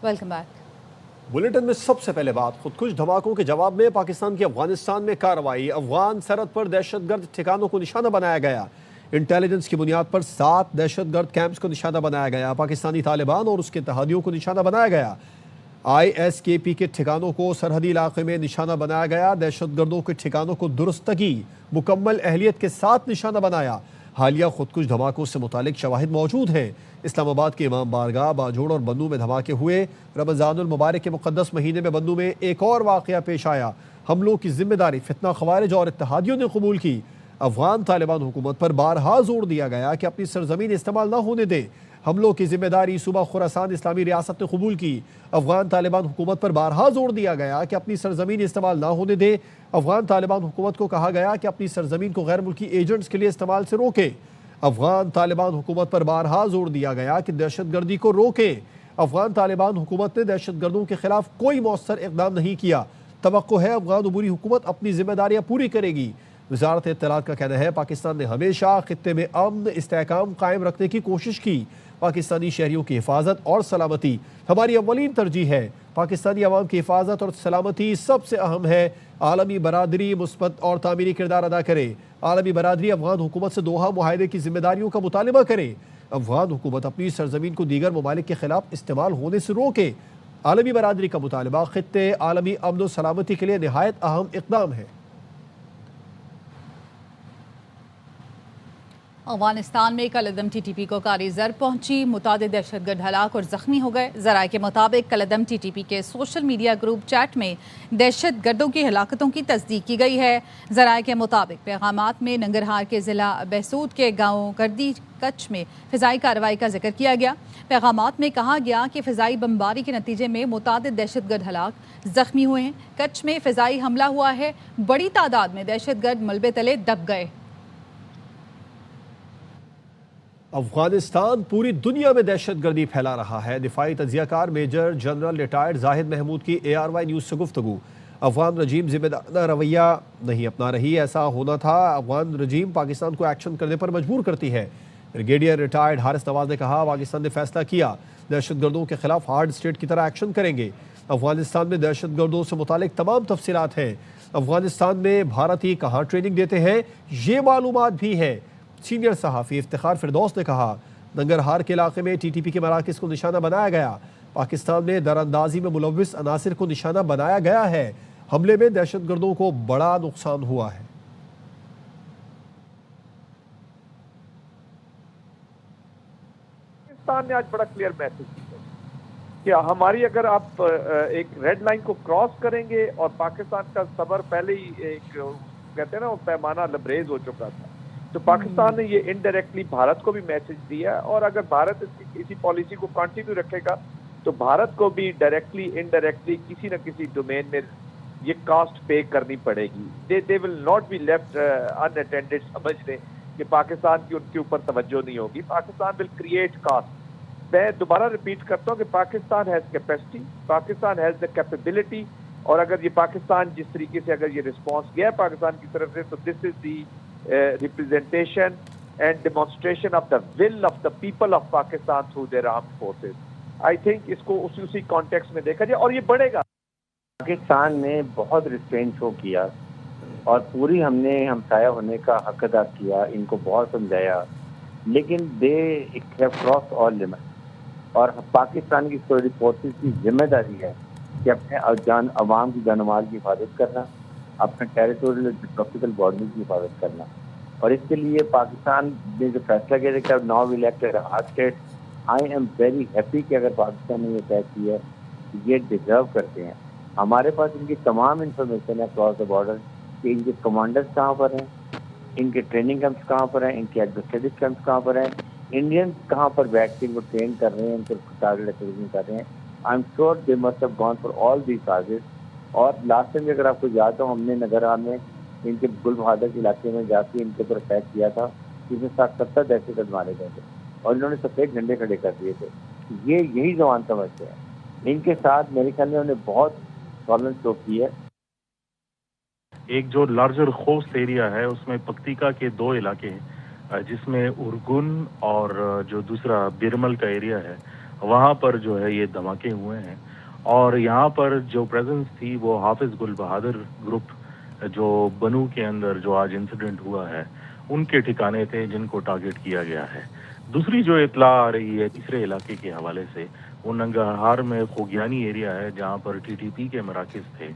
Welcome back. Bulletin में सबसे पहले बात, खुदकुश धमाकों के जवाब में पाकिस्तान की अफगानिस्तान में कार्रवाई। अफगान सरहद पर दहशतगर्द ठिकानों को निशाना बनाया गया। इंटेलिजेंस की बुनियाद पर 7 दहशतगर्द कैंप्स को निशाना बनाया गया। पाकिस्तानी तालिबान और उसके इत्तेहादियों को निशाना बनाया गया। ISKP के ठिकानों को सरहदी इलाके में निशाना बनाया गया। दहशतगर्दों के ठिकानों को दुरुस्तगी मुकम्मल अहलियत के साथ निशाना बनाया। हालिया खुदकुश धमाकों से मुतालिक शवाहिद मौजूद हैं। इस्लामाबाद के इमाम बारगाह, बाजोड़ और बन्नू में धमाके हुए। रमज़ानुल मुबारक के मुक़द्दस महीने में बन्नू में एक और वाक़या पेश आया। हमलों की जिम्मेदारी फितना ख़वारिज और इत्तेहादियों ने कबूल की। अफगान तालिबान हुकूमत पर बारहा जोर दिया गया कि अपनी सरजमीन इस्तेमाल न होने दे। हमलों की जिम्मेदारी सूबा खुरासान इस्लामी रियासत ने कबूल की। अफगान तालिबान हुकूमत पर बारहा जोर दिया गया कि अपनी सरजमीन इस्तेमाल न होने दे। अफगान तालिबान हुकूमत को कहा गया कि अपनी सरजमीन को गैर मुल्की एजेंट्स के लिए इस्तेमाल से रोके। अफगान तालिबान हुकूमत पर बारहा जोर दिया गया कि दहशतगर्दी को रोके। अफगान तालिबान हुकूमत ने दहशतगर्दों के खिलाफ कोई मौसर इकदाम नहीं किया। तवक्को है अफगान अबूरी हुकूमत अपनी जिम्मेदारियां पूरी करेगी। वजारत इत्तलात का कहना है पाकिस्तान ने हमेशा खित्ते में अमन इस्तेहकाम कायम रखने की कोशिश की। पाकिस्तानी शहरियों की हिफाजत और सलामती हमारी अव्वलीन तरजीह है। पाकिस्तानी अवाम की हिफाजत और सलामती सबसे अहम है। आलमी बरादरी मुस्बत और तामीरी किरदार अदा करे। आलमी बरादरी अफगान हुकूमत से दोहा मुआहदे की जिम्मेदारियों का मुतालबा करे। अफगान हुकूमत अपनी सरजमीन को दीगर ममालिक के खिलाफ इस्तेमाल होने से रोके। आलमी बरादरी का मुतालबा खित्ते आलमी अमन और सलामती के लिए नहायत अहम इक़दाम है। अफगानिस्तान में कलदम TTP को कारी ज़र पहुंची। मुतादिद दहशतगर्द हलाक और ज़ख्मी हो गए। ज़राए के मुताबिक कलदम TTP के सोशल मीडिया ग्रुप चैट में दहशतगर्दों की हलाकतों की तस्दीक की गई है। ज़राए के मुताबिक पैगामात में नंगरहार के ज़िला बहसूद के गाँव गर्दी कच्छ में फ़िज़ाई कार्रवाई का जिक्र किया गया। पैगामात में कहा गया कि फ़िज़ाई बमबारी के नतीजे में मुतादिद दहशतगर्द हलाक ज़ख्मी हुए हैं। कच्छ में फ़िज़ाई हमला हुआ है। बड़ी तादाद में दहशतगर्द मलबे तले दब गए। अफगानिस्तान पूरी दुनिया में दहशतगर्दी फैला रहा है। दिफाई तजियाकार major general retired Zahid Mahmood की ARY न्यूज़ से गुफ्तगू। अफगान रजीम जिम्मेदार रवैया नहीं अपना रही, ऐसा होना था। अफगान रजीम पाकिस्तान को एक्शन करने पर मजबूर करती है। ब्रिगेडियर रिटायर्ड हारिस नवाज ने कहा पाकिस्तान ने फैसला किया दहशतगर्दों के खिलाफ हार्ड स्टेट की तरह एक्शन करेंगे। अफगानिस्तान में दहशतगर्दों से मुतालिक तमाम तफसीलात हैं। अफगानिस्तान में भारतीय कहाँ ट्रेनिंग देते हैं ये मालूमात भी है। सीनियर सहाफ़ी इफ्तिखार फिरदौस ने कहा नंगरहार के इलाके में TTP के मराकज़ को निशाना बनाया गया। पाकिस्तान में दरअंदाजी में मुलव्विस अनासिर को निशाना बनाया गया है। हमले में दहशतगर्दों को बड़ा नुकसान हुआ है। पाकिस्तान ने आज बड़ा क्लियर मैसेज दिया कि हमारी अगर आप एक रेड लाइन को क्रॉस करेंगे, और पाकिस्तान का सबर पहले ही एक कहते हैं ना वो पैमाना लबरेज हो चुका था, तो पाकिस्तान ने ये इनडायरेक्टली भारत को भी मैसेज दिया। और अगर भारत इसी पॉलिसी को कंटिन्यू रखेगा तो भारत को भी डायरेक्टली इनडायरेक्टली किसी न किसी डोमेन में ये कास्ट पे करनी पड़ेगी। They will not be left unattended. समझ लें कि पाकिस्तान की उनके ऊपर तवज्जो नहीं होगी। Pakistan will create cast. मैं दोबारा रिपीट करता हूँ कि Pakistan has capacity, Pakistan has the capability. और अगर ये पाकिस्तान जिस तरीके से अगर ये रिस्पॉन्स गया है पाकिस्तान की तरफ से, तो this is the representation and demonstration of the will of the people of Pakistan through their armed forces. I think इसको उसी कॉन्टेक्स्ट में देखा जाए और ये बढ़ेगा। पाकिस्तान ने बहुत रिस्ट्रेंट शो किया और पूरी हमने हमसाया होने का हक अदा किया, इनको बहुत समझाया, लेकिन they have cross all limit. और पाकिस्तान की सिक्योरिटी फोर्सेस की जिम्मेदारी है कि अपने अवाम की जानमाल की हिफाजत करना, अपने टेरिटोरियल जियोग्राफिकल बॉर्डर की हिफाजत करना। और इसके लिए पाकिस्तान ने जो फैसला किया कि now we elected hard state, I am very happy कि अगर पाकिस्तान ने ये तय किया ये डिजर्व करते हैं। हमारे पास इनकी तमाम इंफॉर्मेशन है क्रॉस द बॉर्डर कि इनके कमांडर्स कहाँ पर हैं, इनके ट्रेनिंग कैंप्स कहाँ पर हैं, इनके एडमिनिस्ट्रेटिव कैंप्स कहाँ पर हैं, इंडियंस कहाँ पर बैठ के इनको ट्रेन कर रहे हैं, इनको टारगेट एक्टिविटी कर रहे हैं। I am sure they must have gone for all these charges. और लास्ट टाइम अगर आपको याद हो, हमने नगरहार में इनके गुल बहादुर के इलाके में जाके इनके ऊपर अटैक किया था, जिसमें 70 दहशतगर्द मारे गए थे और इन्होंने सफेद झंडे खड़े कर दिए थे। ये यही जवान समझते हैं। इनके साथ मेरे ख्याल में उन्होंने बहुत टॉलरेंस शो की है। एक जो लार्जर खोस्त एरिया है उसमें पक्तिका के 2 इलाके हैं, जिसमें उर्गुन और जो दूसरा बिरमल का एरिया है, वहाँ पर जो है ये धमाके हुए हैं। और यहाँ पर जो प्रेजेंस थी वो हाफिज गुल बहादुर ग्रुप जो बनू के अंदर जो आज इंसिडेंट हुआ है उनके ठिकाने थे जिनको टारगेट किया गया है। दूसरी जो इत्ला आ रही है तीसरे इलाके के हवाले से, वो नंगरहार में खोगियानी एरिया है जहाँ पर टीटीपी के मराकज़ थे,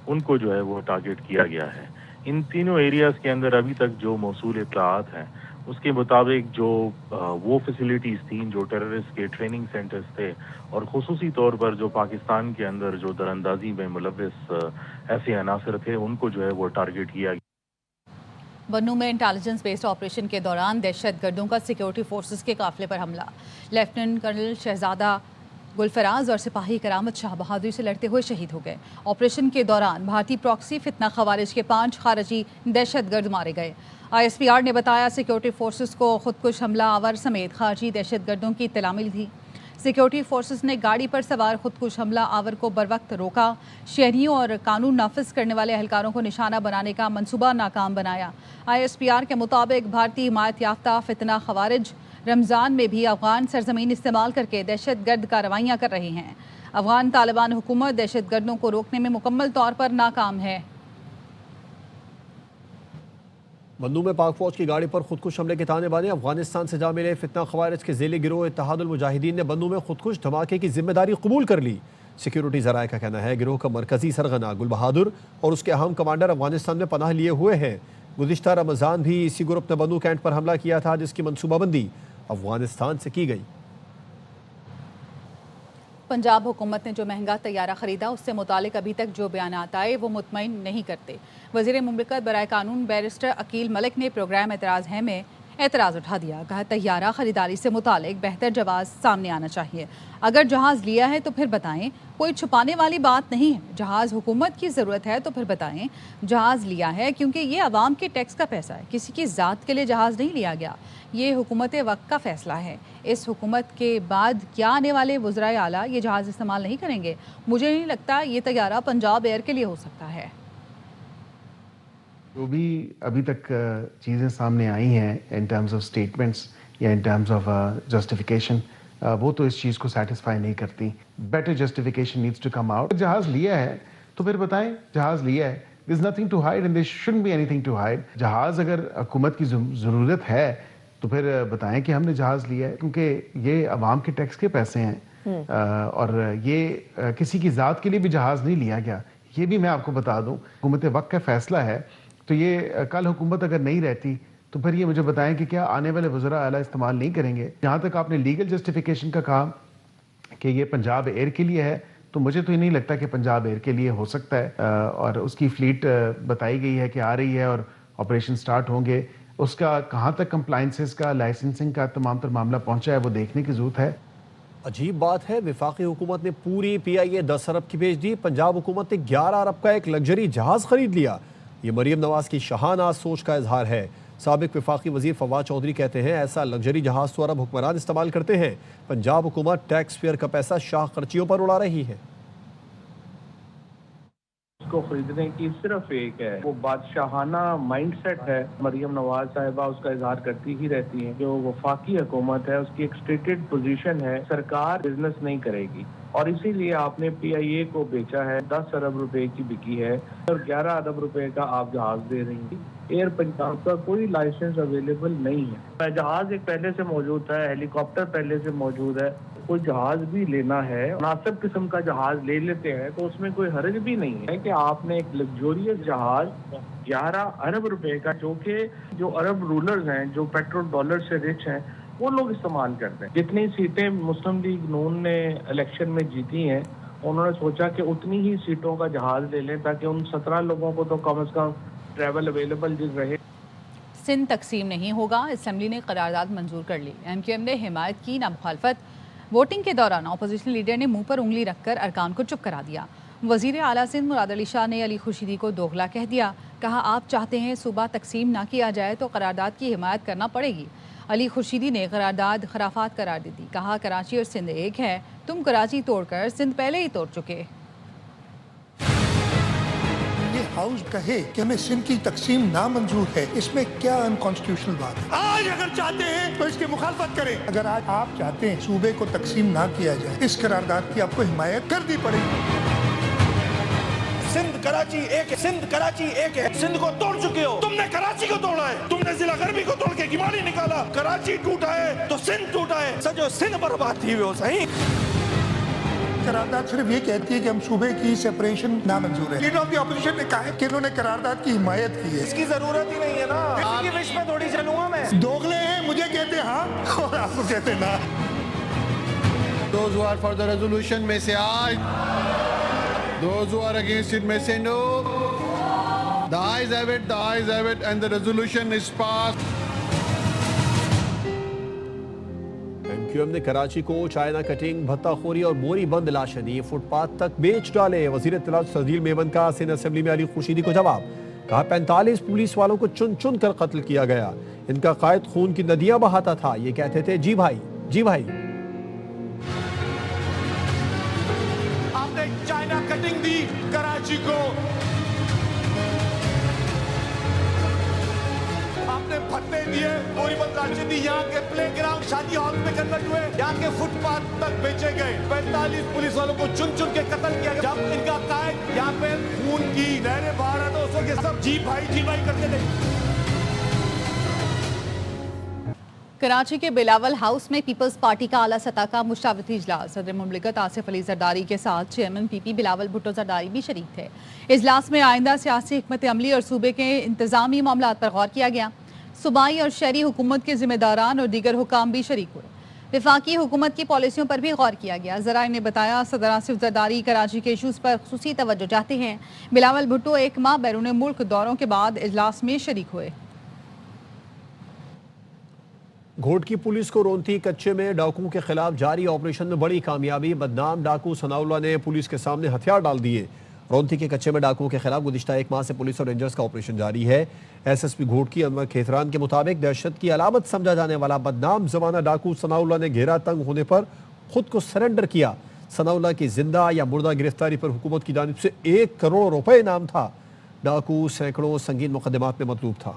उनको जो है वो टारगेट किया गया है। इन तीनों एरियाज़ के अंदर अभी तक जो मौसूल इत्लाआत हैं उसके मुताबिक जो वो फैसिलिटीज़ थी जो टेररिस्ट के ट्रेनिंग सेंटर्स थे और ख़ुसूसी तौर पर जो पाकिस्तान के अंदर जो दरअंदाजी में मुलव्वस ऐसे अनासर थे उनको जो है वो टारगेट किया गया। बन्नू में इंटेलिजेंस बेस्ड ऑपरेशन के दौरान दहशतगर्दों का सिक्योरिटी फोर्सेस के काफिले पर हमला। लेफ्टिनेंट कर्नल शहजादा गुलफराज और सिपाही करामत शाह बहादुरी से लड़ते हुए शहीद हो गए। ऑपरेशन के दौरान भारतीय प्रॉक्सी फितना खवारिज के 5 खारजी दहशतगर्द मारे गए। ISPR ने बताया सिक्योरिटी फोर्सेस को खुदकुश हमला आवर समेत खारजी दहशतगर्दों की इत्तला मिली थी। सिक्योरिटी फोर्सेस ने गाड़ी पर सवार खुदकुश हमला आवर को बरवक्त रोका। शहरियों और कानून नाफिज करने वाले एहलकारों को निशाना बनाने का मंसूबा नाकाम बनाया। ISPR के मुताबिक भारतीय हिमायत याफ्ता फितना खवारिज रमज़ान में भी अफगान सरजमीन इस्तेमाल करके दहशतगर्द कार्रवाइयाँ कर रहे हैं। अफगान तालिबान हुकूमत दहशतगर्दों को रोकने में मुकम्मल तौर पर नाकाम है। बन्नू में पाक फौज की गाड़ी पर खुदकुश हमले के ताने बाने। अफगानिस्तान से जा मिले फितना खवारिज के ज़ेली गिरोह इत्तेहादुल मुजाहिदीन ने बन्नू में खुदकुश धमाके की जिम्मेदारी कबूल कर ली। सिक्योरिटी ज़राए का कहना है गिरोह का मरकजी सरगना गुल बहादुर और उसके अहम कमांडर अफगानिस्तान में पनाह लिए हुए हैं। गुज़िश्ता रमज़ान भी इसी ग्रुप ने बन्नू कैंट पर हमला किया था जिसकी मनसूबाबंदी अफगानिस्तान से की गई। पंजाब हुकूमत ने जो महंगा तैयारा खरीदा उससे मुतालिक अभी तक जो बयानात आए वो मुतमईन नहीं करते। वज़ीर मुमलिकत बराए कानून बैरिस्टर अकील मलिक ने प्रोग्राम एतराज़ है में एतराज़ उठा दिया। कहा तैयारा खरीदारी से मुतालिक बेहतर जवाब सामने आना चाहिए। अगर जहाज़ लिया है तो फिर बताएं, कोई छुपाने वाली बात नहीं है। जहाज़ हुकूमत की ज़रूरत है तो फिर बताएं जहाज़ लिया है, क्योंकि ये अवाम के टैक्स का पैसा है। किसी की ज़ात के लिए जहाज़ नहीं लिया गया। ये हुकूमत वक्त का फ़ैसला है। इस हुकूमत के बाद क्या आने वाले वज़राए आला ये जहाज़ इस्तेमाल नहीं करेंगे। मुझे नहीं लगता ये तैयारा पंजाब एयर के लिए हो सकता है। जो भी अभी तक चीज़ें सामने आई हैं इन टर्म्स ऑफ स्टेटमेंट्स या इन टर्म्स ऑफ जस्टिफिकेशन, वो तो इस चीज़ को सेटिस्फाई नहीं करती। Better justification needs to come out. जहाज़ लिया है तो फिर बताएं जहाज़ लिया है। There is nothing to hide and there shouldn't be anything to hide. जहाज़ अगर हुकूमत की ज़रूरत है तो फिर बताएं कि हमने जहाज़ लिया है, क्योंकि ये अवाम के टैक्स के पैसे हैं और ये किसी की ज़ात के लिए भी जहाज़ नहीं लिया गया। ये भी मैं आपको बता दूं, हुकूमत वक्त का फैसला है। तो ये कल हुकूमत अगर नहीं रहती तो फिर ये मुझे बताएं कि क्या आने वाले वज़रा आला इस्तेमाल नहीं करेंगे। जहाँ तक आपने लीगल जस्टिफिकेशन का कहा कि ये पंजाब एयर के लिए है, तो मुझे तो ये नहीं लगता कि पंजाब एयर के लिए हो सकता है। और उसकी फ्लीट बताई गई है कि आ रही है और ऑपरेशन स्टार्ट होंगे। उसका कहाँ तक कंप्लाइंसेस का, लाइसेंसिंग का तमाम तर मामला पहुँचा है वो देखने की ज़रूरत है। अजीब बात है, विफाकी हुकूमत ने पूरी PIA 10 अरब की भेज दी। पंजाब हुकूमत ने 11 अरब का एक लग्जरी जहाज़ खरीद लिया। ये मरीम नवाज की शाहानाज सोच का इजहार है। साबिक विफाकी वजीर फवाद चौधरी कहते हैं ऐसा लग्जरी जहाज़ तो अरब हुक्मरान इस्तेमाल करते हैं। पंजाब हुकूमत टैक्स पेयर का पैसा शाह खर्चियों पर उड़ा रही है। को खरीदने की सिर्फ एक है, वो बादशाहाना माइंडसेट है। मरियम नवाज साहिबा उसका इजहार करती ही रहती हैं। जो वफाकी हुकूमत है उसकी एक स्टेटेड पोजीशन है, सरकार बिजनेस नहीं करेगी और इसीलिए आपने PIA को बेचा है। 10 अरब रुपए की बिकी है और 11 अरब रुपए का आप जहाज दे रही हैं। एयर पंजाब का कोई लाइसेंस अवेलेबल नहीं है। जहाज एक पहले से मौजूद है, हेलीकॉप्टर पहले से मौजूद है। कोई जहाज भी लेना है, मुनासिब किस्म का जहाज ले लेते हैं तो उसमें कोई हर्ज भी नहीं है कि आपने एक लग्जोरियस जहाज 11 अरब रुपए का, जो अरब रूलर्स हैं, जो पेट्रोल डॉलर से रिच हैं, वो लोग इस्तेमाल करते हैं। जितनी सीटें मुस्लिम लीग नून ने इलेक्शन में जीती हैं, उन्होंने सोचा कि उतनी ही सीटों का जहाज ले लें ताकि उन 17 लोगों को तो कम से कम ट्रैवल अवेलेबल रहे। सिंध तकसीम नहीं होगा, असम्बली ने करारदाद मंजूर कर ली। MQM ने हिमायत की ना मुखालफत। वोटिंग के दौरान अपोजिशन लीडर ने मुंह पर उंगली रखकर अरकान को चुप करा दिया। वजीर आला सिंध मुराद अली शाह ने अली खुर्शीदी को दोगला कह दिया। कहा आप चाहते हैं सूबा तकसीम ना किया जाए तो करारदाद की हिमायत करना पड़ेगी। अली खुर्शीदी ने करारदाद खराफात करार दी थी। कहा कराची और सिंध एक है, तुम कराची तोड़कर सिंध पहले ही तोड़ चुके। हाउस कहे कि हमें सिंध की तकसीम नामंजूर है, इसमें क्या अनकॉन्स्टिट्यूशनल बात है? आज अगर चाहते हैं तो इसकी मुखालफत करें। अगर आज आप चाहते हैं सूबे को तकसीम ना किया जाए, इस करारदाद की आपको हिमायत करनी पड़ेगी। सिंध कराची एक है, सिंध कराची एक है। सिंध को तोड़ चुके हो, तुमने कराची को तोड़ा है, तुमने जिला गर्मी को तोड़ के गिमानी निकाला। कराची टूटा है तो सिंध टूटा है, सजो सिंध बर्बाद थी हो सही। करारदाद सिर्फ ये कहती है कि हम सूबे की सेपरेशन नामंजूर है। लीडर ऑफ द ऑपोजिशन ने कहा है कि इन्होंने करारदाद की हिमायत की है। इसकी जरूरत ही नहीं है ना, इसकी विश में थोड़ी चलूंगा मैं। दोगले हैं, मुझे कहते हैं हाँ और आपको कहते हैं ना। Those who are for the resolution may say aye. Those who are against it may say no. The ayes have it, the ayes have it, and the resolution is passed. MQM ने कराची को China cutting, भत्ताखोरी और मोरी बंद लाशनी footpath तक बेच डाले। वजीर इत्तलात सदील मेमन का Sindh assembly में अली खुर्शीदी को जवाब। कहा 45 पुलिस वालों को चुन चुन कर कत्ल किया गया। इनका कायद खून की नदियां बहाता था। ये कहते थे जी भाई, जी भाई। आपने चाइना कटिंग दी कराची को, आपने भत्ते दिए, पूरी बंद दी। यहाँ के प्ले ग्राउंड शादी हॉल में कन्वर्ट हुए, यहाँ के फुटपाथ तक बेचे गए। 45 पुलिस वालों को चुन चुन के कत्ल किया गया। जब इनका कायद यहाँ पे खून की नहरें बाहर आ तो उसके सब जी भाई करते थे। कराची के बिलावल हाउस में पीपल्स पार्टी का आला सतह का मुशावरती इजलास। सदर मुमलिकत आसिफ अली जरदारी के साथ चेयरमैन पीपी बिलावल भुट्टो जरदारी भी शरीक थे। इजलास में आइंदा सियासी हिकमत अमली और सूबे के इंतजामी मामलात पर गौर किया गया। सूबाई और शहरी हुकूमत के जिम्मेदारान और दीगर हुकाम भी शरीक हुए। विफाकी हुकूमत की पॉलिसियों पर भी गौर किया गया। जराए ने बताया सदर आसिफ जरदारी कराची के इशूज़ पर खुसूसी तवज्जो चाहते हैं। बिलावल भुट्टो 1 माह बैरून मुल्क दौरों के बाद इजलास में शरीक हुए। घोट की पुलिस को रोंती कच्चे में डाकुओं के खिलाफ जारी ऑपरेशन में बड़ी कामयाबी। बदनाम डाकू सनाउल्लाह ने पुलिस के सामने हथियार डाल दिए। रोंती के कच्चे में डाकुओं के खिलाफ गुज़िश्ता 1 माह से पुलिस और रेंजर्स का ऑपरेशन जारी है। SSP घोट की अनवर खेतरान के मुताबिक दहशत की अलामत समझा जाने वाला बदनाम जमाना डाकू सनाउल्लाह ने घेरा तंग होने पर खुद को सरेंडर किया। सनाउल्लाह की जिंदा या मुर्दा गिरफ्तारी पर हुकूमत की जानिब से 1 करोड़ रुपए इनाम था। डाकू सैकड़ों संगीन मुकदमात में मतलूब था।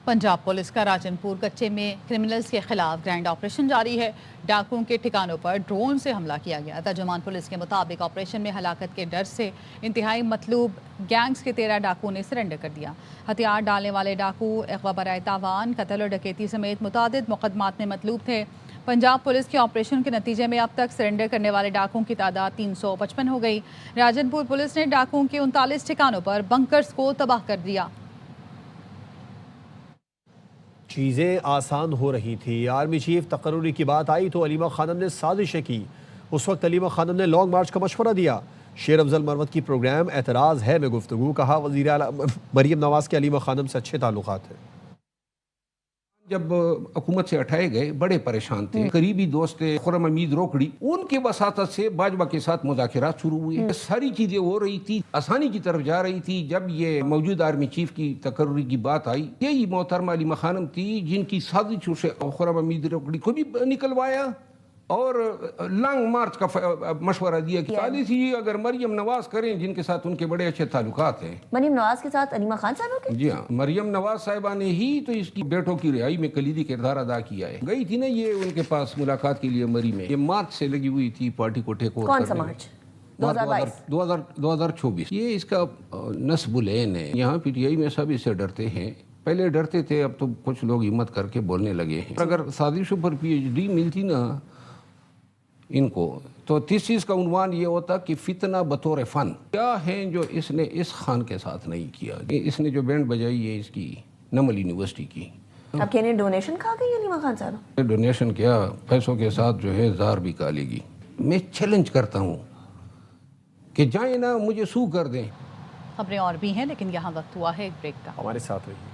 पंजाब पुलिस का राजनपुर कच्चे में क्रिमिनल्स के खिलाफ ग्रैंड ऑपरेशन जारी है। डाकुओं के ठिकानों पर ड्रोन से हमला किया गया। तर्जुमान पुलिस के मुताबिक ऑपरेशन में हलाकत के डर से इंतहाई मतलूब गैंग्स के 13 डाकुओं ने सरेंडर कर दिया। हथियार डालने वाले डाकू अगवा बराए तावान, कत्ल और डकैती समेत मुतादिद मुकदमात में मतलूब थे। पंजाब पुलिस के ऑपरेशन के नतीजे में अब तक सरेंडर करने वाले डाकुओं की तादाद 355 हो गई। राजनपुर पुलिस ने डाकुओं के 39 ठिकानों पर बंकर्स को तबाह कर दिया। चीज़ें आसान हो रही थी। आर्मी चीफ तकर्रुरी की बात आई तो अलीमा खानम ने साजिशें की। उस वक्त अलीमा खानम ने लॉन्ग मार्च का मशवरा दिया। शेर अफजल मरवत की प्रोग्राम एतराज़ है में गुफ्तगू। कहा वज़ीर आला मरियम नवाज़ के अलीमा खानम से अच्छे ताल्लुकात हैं। जब हुकूमत से हटाए गए बड़े परेशान थे। करीबी दोस्त थे खुर्रम हमीद रोकड़ी, उनके वसातत से बाजवा के साथ मुज़ाकिरात शुरू हुए। सारी चीजें हो रही थी, आसानी की तरफ जा रही थी। जब ये मौजूद आर्मी चीफ की तकर्रुरी की बात आई, यही मोहतरमा अलीमा खानम थी जिनकी साजिशों से खुर्रम हमीद रोकड़ी को भी निकलवाया और लॉन्ग मार्च का मशवरा दिया कि पॉलिसी अगर मरियम नवाज करें जिनके साथ उनके बड़े अच्छे ताल्लुकात हैं। मरियम नवाज के साथ अलीमा खान साहब के? जी हाँ, मरियम नवाज साहिबा ने ही तो इसकी बेटों की रिहाई में कलीदी किरदार अदा किया है। गई थी ना ये उनके पास मुलाकात के लिए मरी में। ये मार्च से लगी हुई थी पार्टी को टेक ओवर। कौन सा मार्च? 2024। ये इसका नस्बुलैन है। यहाँ PTI में सब इससे डरते हैं। पहले डरते थे, अब तो कुछ लोग हिम्मत करके बोलने लगे हैं। अगर साजिशों पर PhD मिलती ना इनको तो 30 चीज का उन्वान ये होता कि फितना बतौर फन। क्या है जो इसने इस खान के साथ नहीं किया। इसने जो बैंड बजाई है इसकी नमल यूनिवर्सिटी की। अब कहने डोनेशन खा गई अलीमा खान साहब? डोनेशन क्या, पैसों के साथ जो है जार भी कालेगी। मैं चैलेंज करता हूँ कि जाए ना मुझे सू कर दें। खबरें और भी हैं लेकिन यहाँ वक्त हुआ है एक ब्रेक का। हमारे साथ रहिए।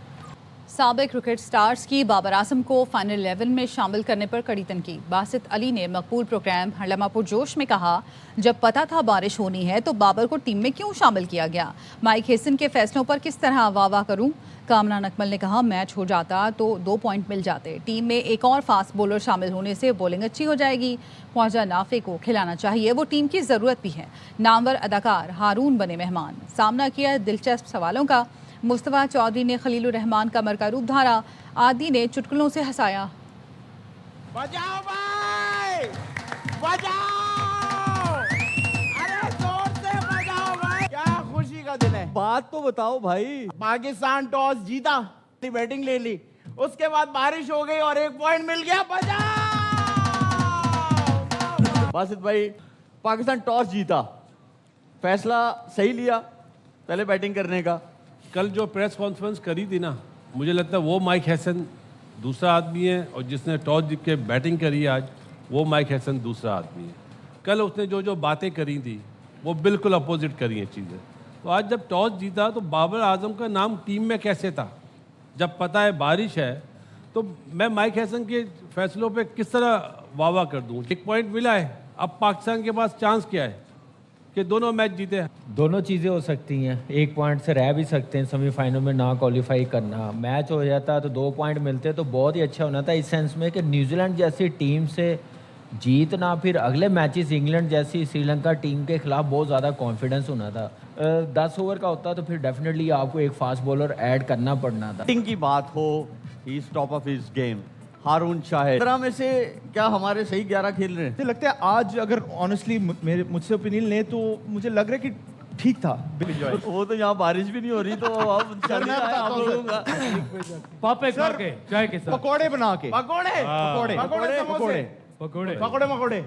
साबिक क्रिकेट स्टार्स की बाबर आजम को फाइनल 11 में शामिल करने पर कड़ी तनकीद। बासित अली ने मकबूल प्रोग्राम हड़लमा पुरजोश में कहा, जब पता था बारिश होनी है तो बाबर को टीम में क्यों शामिल किया गया। माइक हेसन के फैसलों पर किस तरह वाह करूं। कामरान अकमल ने कहा, मैच हो जाता तो 2 पॉइंट मिल जाते। टीम में एक और फास्ट बॉलर शामिल होने से बॉलिंग अच्छी हो जाएगी। ख्वाजा नाफे को खिलाना चाहिए, वो टीम की ज़रूरत भी है। नामवर अदाकार हारून बने मेहमान। सामना किया दिलचस्प सवालों का। मुस्तफा चौधरी ने खलीलुर रहमान कमर का रूप धारा। आदि ने चुटकुलों से हंसाया। बजाओ भाई, बजाओ, अरे जोर से बजाओ भाई। क्या खुशी का दिन है। बात तो बताओ भाई। पाकिस्तान टॉस जीता, बैटिंग ले ली, उसके बाद बारिश हो गई और 1 पॉइंट मिल गया। बजाओ बासित भाई, पाकिस्तान टॉस जीता, फैसला सही लिया पहले बैटिंग करने का। कल जो प्रेस कॉन्फ्रेंस करी थी ना, मुझे लगता है वो माइक हैसन दूसरा आदमी है, और जिसने टॉस जीत के बैटिंग करी आज, वो माइक हैसन दूसरा आदमी है। कल उसने जो जो बातें करी थी वो बिल्कुल अपोजिट करी हैं चीज़ें। तो आज जब टॉस जीता तो बाबर आजम का नाम टीम में कैसे था, जब पता है बारिश है, तो मैं माइक हैसन के फैसलों पे किस तरह वाह कर दूँ। 1 पॉइंट मिला है, अब पाकिस्तान के पास चांस क्या है कि दोनों मैच जीते हैं। दोनों चीज़ें हो सकती हैं, 1 पॉइंट से रह भी सकते हैं, सेमीफाइनल में ना क्वालिफाई करना। मैच हो जाता तो 2 पॉइंट मिलते तो बहुत ही अच्छा होना था, इस सेंस में कि न्यूजीलैंड जैसी टीम से जीतना, फिर अगले मैचेस इंग्लैंड जैसी श्रीलंका टीम के खिलाफ बहुत ज़्यादा कॉन्फिडेंस होना था। 10 ओवर का होता तो फिर डेफिनेटली आपको एक फास्ट बॉलर ऐड करना पड़ना था। टीम की बात हो, he is top of his game. Haroon Shahid 15 में से क्या हमारे सही 11 खेल रहे हैं। मुझे लगता है आज अगर ऑनेस्टली मुझसे ओपिनियन ले तो मुझे लग रहा है कि ठीक था। वो तो यहाँ बारिश भी नहीं हो रही, तो अब पापे खा के चाय के साथ पकोड़े बना के, पकोड़े पकोड़े पकोड़े पकोड़े पकोड़े मकोड़े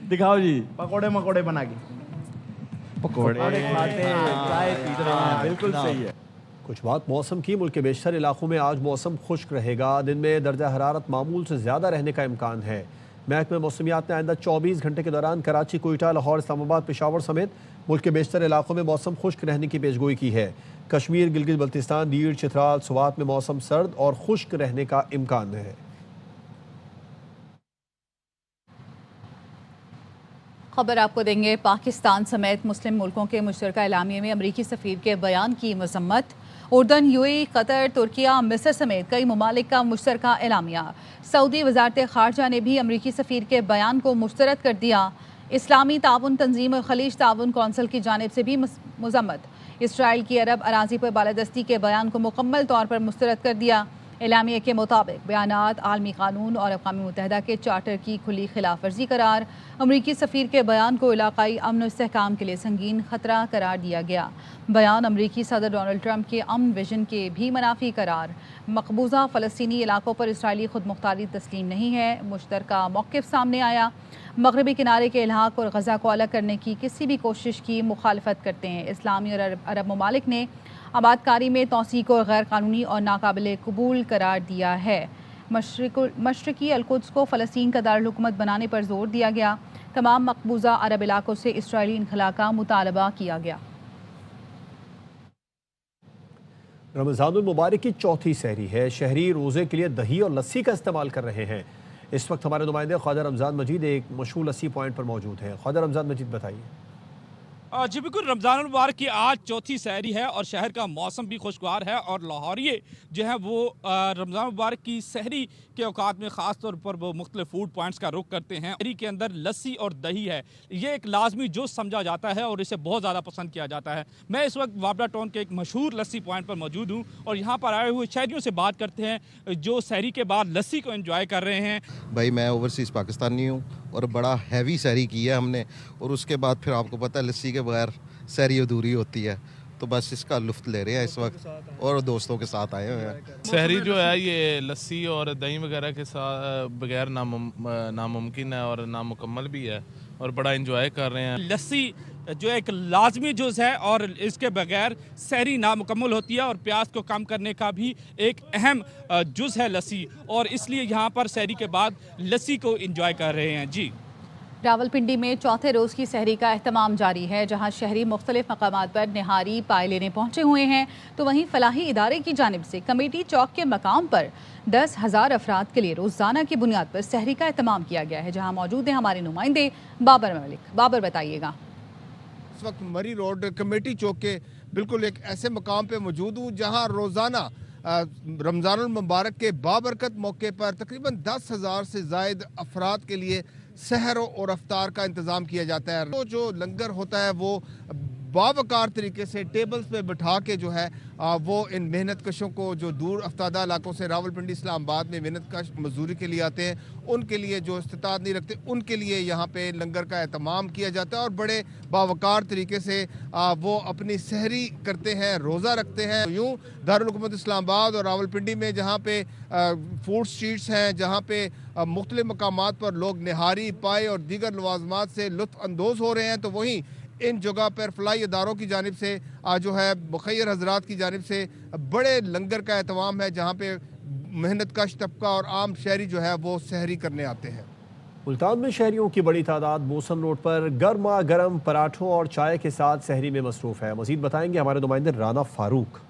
दिखाओ जी। पकोड़े मकोड़े बना के पकोड़े खाते चाय पीते हैं, बिल्कुल सही है। कुछ बात मौसम की। मुल्क के बेशतर इलाकों में आज मौसम खुश्क रहेगा। दिन में दर्जा हरारत मामूल से ज़्यादा रहने का इम्कान है। महकमे मौसमियात ने आइंदा 24 घंटे के दौरान कराची, कोयटा, लाहौर, इस्लामाबाद, पेशावर समेत मुल्क के बेशतर इलाकों में मौसम खुश्क रहने की पेशगोई की है। कश्मीर, गिलगित बल्तिस्तान, दीड़, चित्राल, सुवात में मौसम सर्द और खुश्क रहने का इम्कान है। खबर आपको देंगे। पाकिस्तान समेत मुस्लिम मुल्कों के मुश्तरका एलामिये में अमरीकी सफ़ीर के बयान की मजम्मत। उर्दन, यूएई, कतर, तुर्किया, मिस्र समेत कई ममालिक का मुश्तरका एलामिया। सऊदी वजारत खारजा ने भी अमरीकी सफ़ीर के बयान को मुस्तरद कर दिया। इस्लामी ताउन तंजीम और खलीज ताउन कौंसिल की जानिब से भी मजम्मत। इसराइल की अरब अराजी पर बालादस्ती के बयान को मुकम्मल तौर पर मुस्तरद कर दिया। एलामिया के मुताबिक बयानात आलमी कानून और अक़वाम मुत्तहिदा के चार्टर की खुली खिलाफ वर्जी करार। अमरीकी सफ़ीर के बयान को इलाकाई अमन और इस्तेहकाम के लिए संगीन खतरा करार दिया गया। बयान अमरीकी सदर डोनाल्ड ट्रंप के अमन विजन के भी मुनाफी करार। मकबूजा फ़लस्तीनी इलाकों पर इसराइली खुद मुख्तारी तस्लीम नहीं है। मुश्तरका मौक़िफ़ सामने आया। मगरबी किनारे के इलाक़ और गज़ा को अलग करने की किसी भी कोशिश की मुखालफत करते हैं। इस्लामी और अरब ममालिक ने आबादकारी में तौसीक़ को गैर कानूनी और नाकाबिल कबूल करार दिया है। मशरक़ी अलकुद्स को फ़लस्तीन का दारुल-हुकूमत बनाने पर जोर दिया गया। तमाम मकबूजा अरब इलाकों से इसराइली इनखला का मुतालबा किया गया। रमज़ानुल मुबारक की चौथी सहरी है। शहरी रोज़े के लिए दही और लस्सी का इस्तेमाल कर रहे हैं। इस वक्त हमारे नुमाइंदे ख्वाजा रमज़ान मजीद एक मशहूर लस्सी पॉइंट पर मौजूद हैं। ख्वाजा रमज़ान मजीद बताइए। जी बिल्कुल, रमज़ान मुबारक की आज चौथी सहरी है और शहर का मौसम भी खुशगवार है और लाहौरिये जो है वो रमज़ान मुबारक की सहरी के औकात में ख़ास तौर पर वो मुख्तलिफ फूड पॉइंट्स का रुख करते हैं। सहरी के अंदर लस्सी और दही है, ये एक लाजमी जुज़ समझा जाता है और इसे बहुत ज़्यादा पसंद किया जाता है। मैं इस वक्त वाबड़ा टाउन के एक मशहूर लस्सी पॉइंट पर मौजूद हूँ और यहाँ पर आए हुए शहरियों से बात करते हैं जो सहरी के बाद लस्सी को एंजॉय कर रहे हैं। भाई मैं ओवरसीज़ पाकिस्तानी हूँ और बड़ा हैवी सहरी की है हमने, और उसके बाद फिर आपको पता है लस्सी के बगैर सहरी अधूरी होती है, तो बस इसका लुफ्त ले रहे हैं इस वक्त और दोस्तों के साथ आए हुए हैं। सहरी जो है ये लस्सी और दही वगैरह के साथ बगैर नामुमकिन है और नामुकम्मल भी है और बड़ा इंजॉय कर रहे हैं। लस्सी जो एक लाजमी जुज़ है और इसके बगैर सहरी नामुकम्मल होती है और प्यास को कम करने का भी एक अहम जुज़ है लस्सी, और इसलिए यहाँ पर सहरी के बाद लस्सी को एंजॉय कर रहे हैं। जी रावलपिंडी में चौथे रोज़ की सहरी का एहतमाम जारी है, जहां शहरी मुख्तलिफ मकामात पर निहारी पाए लेने पहुंचे हुए हैं, तो वहीं फलाही इदारे की जानिब से कमेटी चौक के मकाम पर 10,000 अफराद के लिए रोज़ाना की बुनियाद पर सहरी का एहतमाम किया गया है। जहां मौजूद हैं हमारे नुमाइंदे बाबर मलिक। बाबर, बताइएगा। इस वक्त मरी रोड कमेटी चौक के बिल्कुल एक ऐसे मकाम पे मौजूद हूँ जहाँ रोज़ाना रमज़ानुल मुबारक के बाबरकत मौके पर तकरीबन 10,000 से ज़ायद अफराद के लिए सहर और अफ्तार का इंतज़ाम किया जाता है। तो जो लंगर होता है वो बावकार तरीके से टेबल्स पे बिठा के जो है वो इन मेहनत कशों को जो दूर अफ्तादा इलाकों से रावलपिंडी इस्लामाबाद में मेहनत कश मजदूरी के लिए आते हैं, उनके लिए जो इस्तिताअत नहीं रखते उनके लिए यहाँ पे लंगर का एहतमाम किया जाता है और बड़े बावकार तरीके से वो अपनी सहरी करते हैं, रोज़ा रखते हैं। यूँ दारुल हुकूमत इस्लामाबाद और रावलपिंडी में जहाँ पे फूड स्ट्रीट्स हैं, जहाँ पे मुख्तलिफ मकामात पर लोग निहारी पाए और दीगर लवाजमात से लुत्फ़ अंदोज़ हो रहे हैं, तो वहीं इन जगह पर फलाई इदारों की जानिब से जो है मुखैर हजरात की जानिब से बड़े लंगर का एहतमाम है, जहाँ पे मेहनत कश तबका और आम शहरी जो है वो सहरी करने आते हैं। मुल्तान में शहरियों की बड़ी तादाद बोसन रोड पर गर्मा गर्म पराठों और चाय के साथ सहरी में मसरूफ़ है। मज़ीद बताएंगे हमारे नुमाइंदे राना फारूक।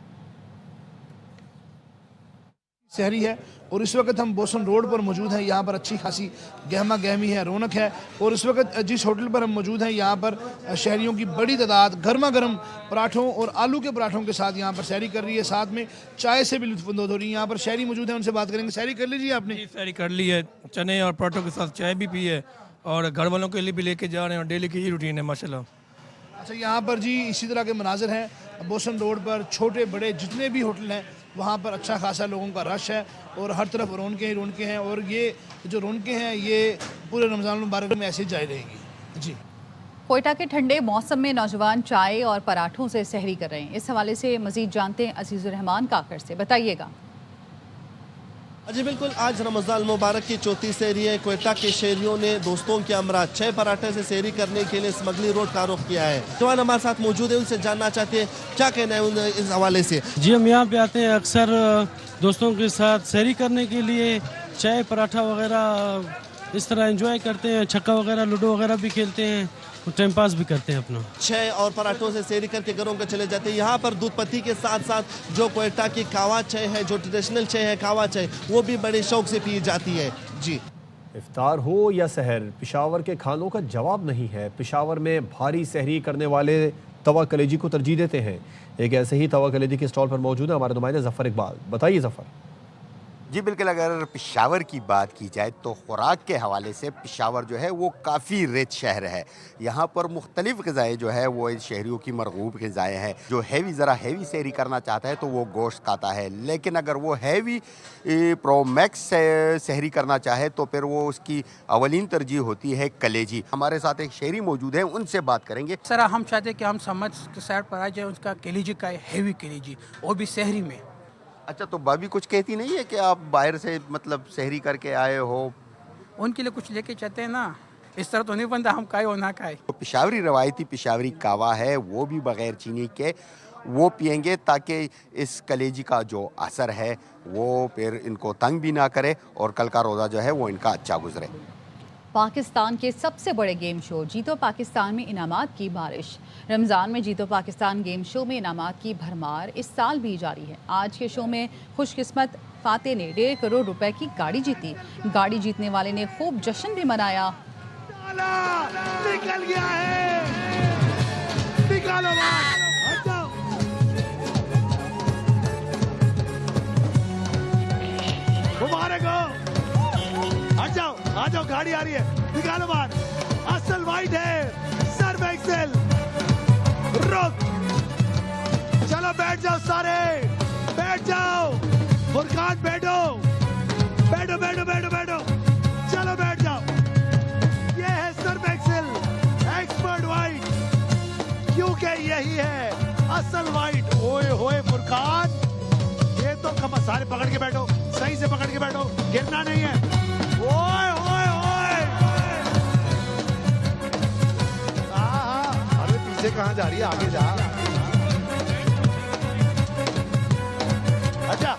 सहरी है और इस वक्त हम बोसन रोड पर मौजूद हैं। यहाँ पर अच्छी खासी गहमा गहमी है, रौनक है और इस वक्त जिस होटल पर हम मौजूद हैं यहाँ पर शहरियों की बड़ी तादाद गर्मा गर्म पराठों और आलू के पराठों के साथ यहाँ पर सहरी कर रही है, साथ में चाय से भी लुत्फ़अंदोज़ हो रही है। यहाँ पर शहरी मौजूद हैं, उनसे बात करेंगे। सहरी कर लीजिए आपने? सहरी कर ली है, चने और पराठों के साथ चाय भी पी है और घर वालों के लिए भी लेके जा रहे हैं और डेली की ही रूटीन है माशाल्लाह। अच्छा, यहाँ पर जी इसी तरह के मनाजिर हैं बोसन रोड पर, छोटे बड़े जितने भी होटल हैं वहाँ पर अच्छा खासा लोगों का रश है और हर तरफ रौनकें ही रौनकें हैं और ये जो रौनकें हैं ये पूरे रमज़ान मुबारक में ऐसे जारी रहेंगी। जी, कोयटा के ठंडे मौसम में नौजवान चाय और पराठों से सहरी कर रहे हैं। इस हवाले से मज़ीद जानते हैं अजीज़ुर रहमान काकर से। बताइएगा। जी बिल्कुल, आज रमज़ान मुबारक की चौथी सहरी है। कोयटा के शहरियों ने दोस्तों के हमरा 6 पराठे से सहरी करने के लिए स्मगली रोड का रुख किया है। जवान हमारे साथ मौजूद है, उनसे जानना चाहते हैं क्या कहना है इस हवाले से। जी, हम यहाँ पे आते हैं अक्सर दोस्तों के साथ सहरी करने के लिए, चाय पराठा वगैरह इस तरह एंजॉय करते हैं, छक्का वगैरह लूडो वगैरह भी खेलते हैं, टाइम पास भी करते हैं अपना। 6 और पराठों से सहरी करके घरों को चले जाते हैं। यहाँ पर दूध पत्ती के साथ साथ जो कोयटा की कावा चाय है, जो ट्रेडिशनल चाय है कावा चाय, वो भी बड़े शौक से पी जाती है। जी, इफ्तार हो या सहर, पिशावर के खानों का जवाब नहीं है। पिशावर में भारी सहरी करने वाले तवा कलेजी को तरजीह देते हैं। एक ऐसे ही तवा कलेजी के स्टॉल पर मौजूद है हमारे नुमाइंदे जफ़र इकबाल। बताइए जफ़र। जी बिल्कुल, अगर पिशावर की बात की जाए तो खुराक के हवाले से पिशावर जो है वो काफ़ी रिच शहर है। यहाँ पर मुख्तलिफ ग़िज़ाएँ जो है वो शहरियों की मरगूब ग़िज़ाएँ हैं। जो ज़रा हैवी सहरी करना चाहता है तो वो गोश्त खाता है, लेकिन अगर वो हैवी प्रो मैक्स सहरी करना चाहे तो फिर वो उसकी अवलीन तरजीह होती है कलेजी। हमारे साथ एक शहरी मौजूद है, उनसे बात करेंगे। सर, हम चाहते हैं कि हम समझ के साइड पर आ जाए, उसका कलेजी का हैवी कलेजी, वो भी सहरी में। अच्छा, तो भाभी कुछ कहती नहीं है कि आप बाहर से मतलब सहरी करके आए हो? उनके लिए कुछ लेके चलते हैं ना, इस तरह तो नहीं बनता हम खाए और ना खाए। तो पिशावरी रवायती पिशावरी कावा है वो भी बग़ैर चीनी के वो पियेंगे ताकि इस कलेजी का जो असर है वो फिर इनको तंग भी ना करे और कल का रोज़ा जो है वो इनका अच्छा गुजरे। पाकिस्तान के सबसे बड़े गेम शो जीतो पाकिस्तान में इनामात की बारिश। रमज़ान में जीतो पाकिस्तान गेम शो में इनामात की भरमार इस साल भी जारी है। आज के शो में खुशकिस्मत फाते ने 1.5 करोड़ रुपए की गाड़ी जीती। गाड़ी जीतने वाले ने खूब जश्न भी मनाया। निकल गया है, निकालो मुबारक हो, आ जाओ, गाड़ी आ रही है, निकालो बाहर। असल वाइट है, सर्व एक्सेल, रुक, चलो बैठ जाओ सारे, बैठ जाओ, फुरकान बैठो, बैठो बैठो बैठो बैठो, चलो बैठ जाओ। ये है सर्व एक्सेल एक्सपर्ट वाइट, क्योंकि यही है असल वाइट। ओए होए फुरकान, ये तो कम, सारे पकड़ के बैठो, सही से पकड़ के बैठो, गिरना नहीं है। ओए ओए ओए, अरे पीछे कहाँ जा रही है, आगे जा। अच्छा,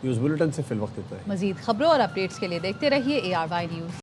न्यूज़ बुलेटिन से फिल वक्त इतना है। मजीद खबरों और अपडेट्स के लिए देखते रहिए ARY न्यूज़।